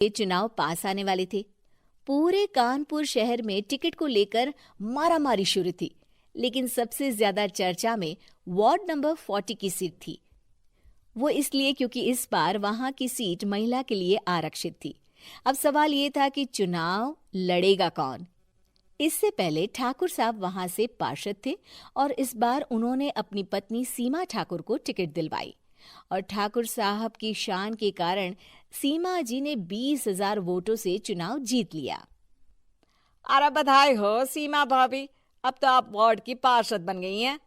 ये चुनाव पास आने वाले थे। पूरे कानपुर शहर में टिकट को लेकर मारामारी शुरू थी, लेकिन सबसे ज्यादा चर्चा में वार्ड नंबर 40 की सीट थी। वो इसलिए क्योंकि इस बार वहां की सीट महिला के लिए आरक्षित थी। अब सवाल ये था कि चुनाव लड़ेगा कौन। इससे पहले ठाकुर साहब वहां से पार्षद थे और इस बार उन्होंने अपनी पत्नी सीमा ठाकुर को टिकट दिलवाई और ठाकुर साहब की शान के कारण सीमा जी ने 20,000 वोटों से चुनाव जीत लिया। अरे बधाई हो सीमा भाभी, अब तो आप वार्ड की पार्षद बन गई हैं।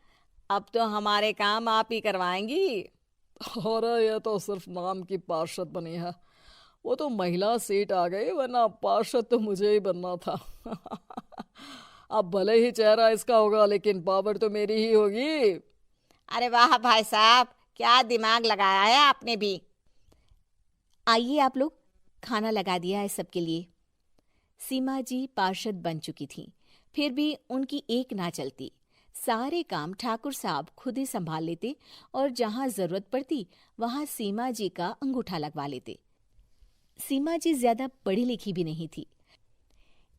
अब तो हमारे काम आप ही करवाएंगी। अरे ये तो सिर्फ नाम की पार्षद बनी है, वो तो महिला सीट आ गई, वरना पार्षद तो मुझे ही बनना था। अब भले ही चेहरा इसका होगा, लेकिन पावर तो मेरी ही होगी। अरे वाह भाई साहब, क्या दिमाग लगाया है आपने भी। आइए आप लोग, खाना लगा दिया है सबके लिए। सीमा जी पार्षद बन चुकी थीं, फिर भी उनकी एक ना चलती। सारे काम ठाकुर साहब खुद ही संभाल लेते और जहां जरूरत पड़ती वहां सीमा जी का अंगूठा लगवा लेते। सीमा जी ज्यादा पढ़ी लिखी भी नहीं थी।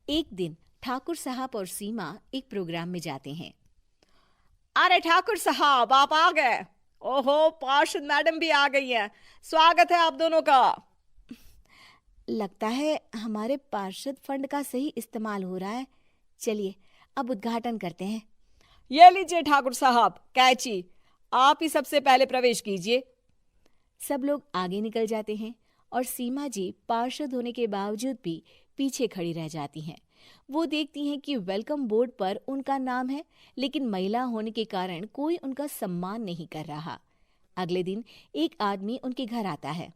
एक दिन ठाकुर साहब और सीमा एक प्रोग्राम में जाते हैं। अरे ठाकुर साहब, आप आ गए। ओहो, पार्षद मैडम भी आ गई हैं। स्वागत है आप दोनों का। लगता है हमारे पार्षद फंड का सही इस्तेमाल हो रहा है। चलिए अब उद्घाटन करते हैं। ये लीजिए ठाकुर साहब कैची, आप ही सबसे पहले प्रवेश कीजिए। सब लोग आगे निकल जाते हैं और सीमा जी पार्षद होने के बावजूद भी पीछे खड़ी रह जाती हैं। वो देखती हैं कि वेलकम बोर्ड पर उनका नाम है, लेकिन महिला होने के कारण कोई उनका सम्मान नहीं कर रहा। अगले दिन एक आदमी उनके घर आता है।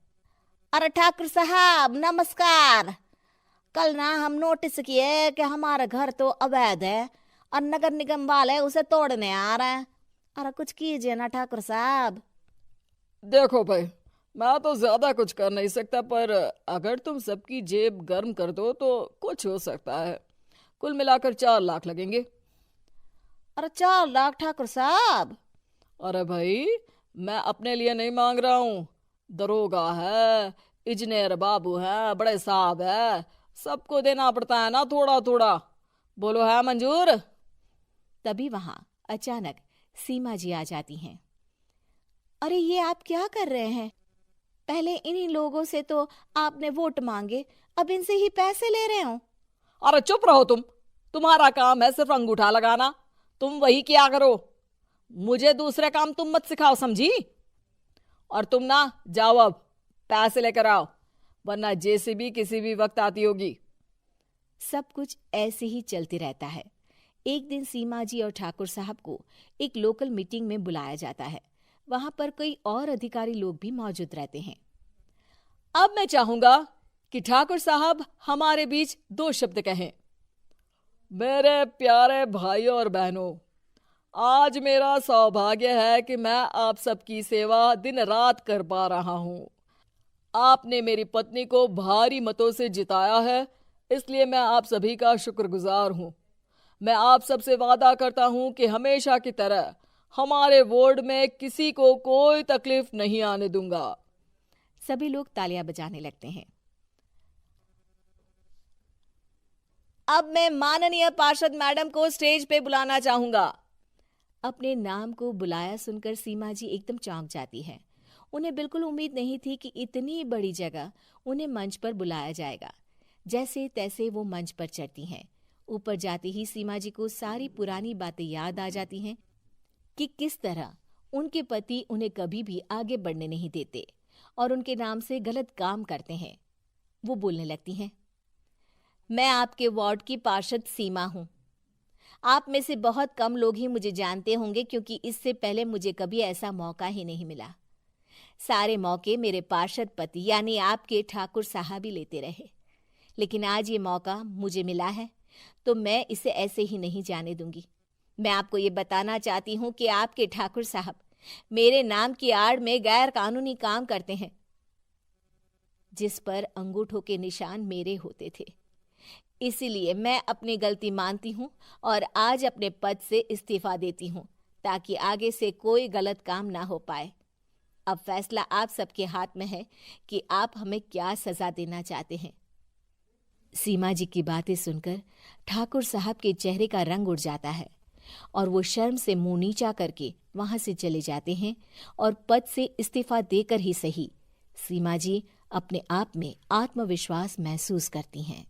अरे ठाकुर साहब नमस्कार। कल ना हम नोटिस किए कि हमारा घर तो अवैध है और नगर निगम वाले उसे तोड़ने आ रहे हैं। अरे कुछ कीजिए ना ठाकुर साहब। देखो भाई, मैं तो ज्यादा कुछ कर नहीं सकता, पर अगर तुम सबकी जेब गर्म कर दो तो कुछ हो सकता है। कुल मिलाकर 4 लाख लगेंगे। अरे 4 लाख ठाकुर साहब? अरे भाई, मैं अपने लिए नहीं मांग रहा हूँ। दरोगा है, इंजीनियर बाबू है, बड़े साहब है, सबको देना पड़ता है ना थोड़ा थोड़ा। बोलो है मंजूर? तभी वहां अचानक सीमा जी आ जाती हैं। अरे ये आप क्या कर रहे हैं? पहले इन्हीं लोगों से तो आपने वोट मांगे, अब इनसे ही पैसे ले रहे हो। अरे चुप रहो तुम। तुम्हारा काम है सिर्फ अंगूठा लगाना, तुम वही किया करो। मुझे दूसरे काम तुम मत सिखाओ, समझी? और तुम ना जाओ, अब पैसे लेकर आओ, वरना जेसीबी किसी भी वक्त आती होगी। सब कुछ ऐसे ही चलते रहता है। एक दिन सीमा जी और ठाकुर साहब को एक लोकल मीटिंग में बुलाया जाता है। वहां पर कई और अधिकारी लोग भी मौजूद रहते हैं। अब मैं चाहूंगा कि ठाकुर साहब हमारे बीच 2 शब्द कहें। मेरे प्यारे भाइयों और बहनों, आज मेरा सौभाग्य है कि मैं आप सबकी सेवा दिन रात कर पा रहा हूं। आपने मेरी पत्नी को भारी मतों से जिताया है, इसलिए मैं आप सभी का शुक्रगुजार हूं। मैं आप सबसे वादा करता हूं कि हमेशा की तरह हमारे वार्ड में किसी को कोई तकलीफ नहीं आने दूंगा। सभी लोग तालियां बजाने लगते हैं। अब मैं माननीय पार्षद मैडम को स्टेज पे बुलाना चाहूंगा। अपने नाम को बुलाया सुनकर सीमा जी एकदम चौंक जाती है। उन्हें बिल्कुल उम्मीद नहीं थी कि इतनी बड़ी जगह उन्हें मंच पर बुलाया जाएगा। जैसे तैसे वो मंच पर चढ़ती हैं। ऊपर जाते ही सीमा जी को सारी पुरानी बातें याद आ जाती हैं कि किस तरह उनके पति उन्हें कभी भी आगे बढ़ने नहीं देते और उनके नाम से गलत काम करते हैं। वो बोलने लगती हैं। मैं आपके वार्ड की पार्षद सीमा हूं। आप में से बहुत कम लोग ही मुझे जानते होंगे, क्योंकि इससे पहले मुझे कभी ऐसा मौका ही नहीं मिला। सारे मौके मेरे पार्षद पति यानी आपके ठाकुर साहब ही लेते रहे, लेकिन आज ये मौका मुझे मिला है तो मैं इसे ऐसे ही नहीं जाने दूंगी। मैं आपको ये बताना चाहती हूँ कि आपके ठाकुर साहब मेरे नाम की आड़ में गैर कानूनी काम करते हैं, जिस पर अंगूठों के निशान मेरे होते थे। इसीलिए मैं अपनी गलती मानती हूँ और आज अपने पद से इस्तीफा देती हूँ, ताकि आगे से कोई गलत काम ना हो पाए। अब फैसला आप सबके हाथ में है कि आप हमें क्या सजा देना चाहते हैं। सीमा जी की बातें सुनकर ठाकुर साहब के चेहरे का रंग उड़ जाता है और वो शर्म से मुंह नीचा करके वहां से चले जाते हैं और पद से इस्तीफा देकर ही सही सीमा जी अपने आप में आत्मविश्वास महसूस करती हैं।